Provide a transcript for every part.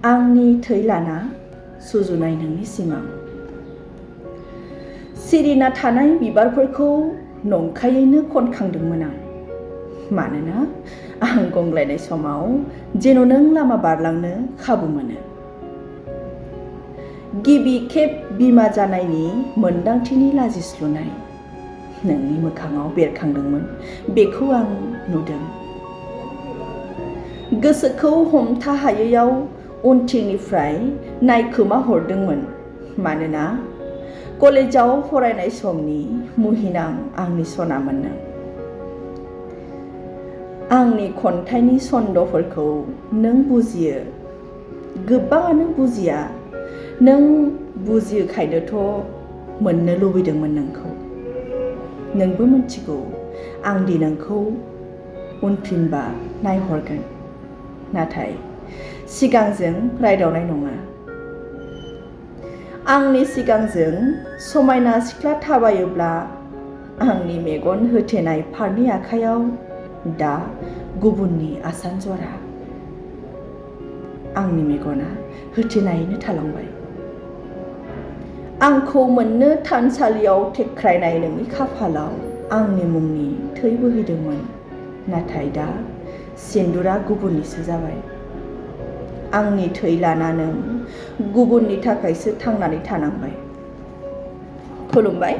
आंनि थै लाना सुजुनाय नोंनि सिमां सिरिना थानाय बिबारफोरखौ नंखायैनो खनखांदोंमोन आं मानोना आं गंग्लायनाय समाव जेन' नों लामा बारलांनो खाबु मोनो गिबि खेब बिमा जानायनि मोन्दांथिनि लाजिस्लुनाय नोंनि मोखाङाव बेरखांदोंमोन बेखौ आं नुदों गोसोखौ हमथाहायैयाव उनथिंनिफ्राय नायखोमा हरदोंमोन मानोना कलेजाव फरायनाय समनि मुहिनां आंनि सनामोन नों आंनि खन्थाइनि सन्द'फोरखौ नों बुजियो गोबाङानो बुजिया नों बुजियोखायनोथ' मोननो लुबैदोंमोन नोंखौ नोंबो मिथिगौ आंदि नोंखौ उनफिनबा नायहरगोन नाथाय सिगांजों रायदावनाय नङा आंनि सिगांजों समायना सिख्ला थाबायोब्ला आंनि मेगन होथेनाय फारनै आखायाव दा गुबुननि आसान जरा आंनि मेगना होथेनायैनो थालांबाय आंखौ मोननो थानसालियाव थेख्रायनाय नोंनि खाफालाव आंनि मुंनि थै बोहैदोंमोन नाथाय दा सिन्दुरा गुबुननिसो जाबाय आंनि थै लाना नों गुबुननि थाखायसो थांनानै थानांबाय खुलुमबाय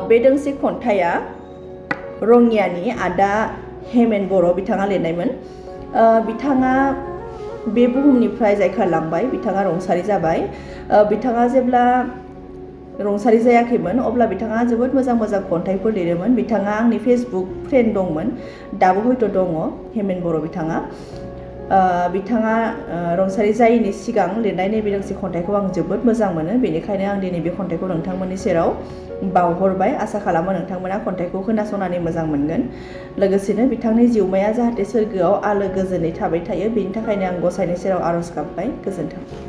बे दोंसे खन्थाइया रङियानि आदा हेमेन बर' बिथाङा लिरनायमोन बिथाङा बे बुहुमनिफ्राय जायखारलांबाय बिथाङा रुंसारि जाबाय बिथाङा जेब्ला रुंसारि जायाखैमोन अब्ला बिथाङा जोबोद मोजां मोजां खन्थाइफोर लिरोमोन बिथाङा आंनि फेसबुक फ्रेन्ड दंमोन दाबो हयथ' दङ हेमेन बर' बिथाङा रुंसारि जायैनि सिगां लिरनाय नैबे दोंसे खन्थाइखौ आं जोबोद मोजां मोनो बेनिखायनो आं दिनै बे खन्थाइखौ नोंथांमोननि सेराव बावहरबाय आसा खालामो नोंथांमोना खन्थाइखौ खोनासंनानै मोजां मोनगोन लोगोसेनो बिथांनि जिउमाया जाहाथे सोरगोआव आलो गोजोनै थाबाय थायो बेनि थाखायनो आं गसाइनि सेराव आर'ज गाबबाय गोजोन्थों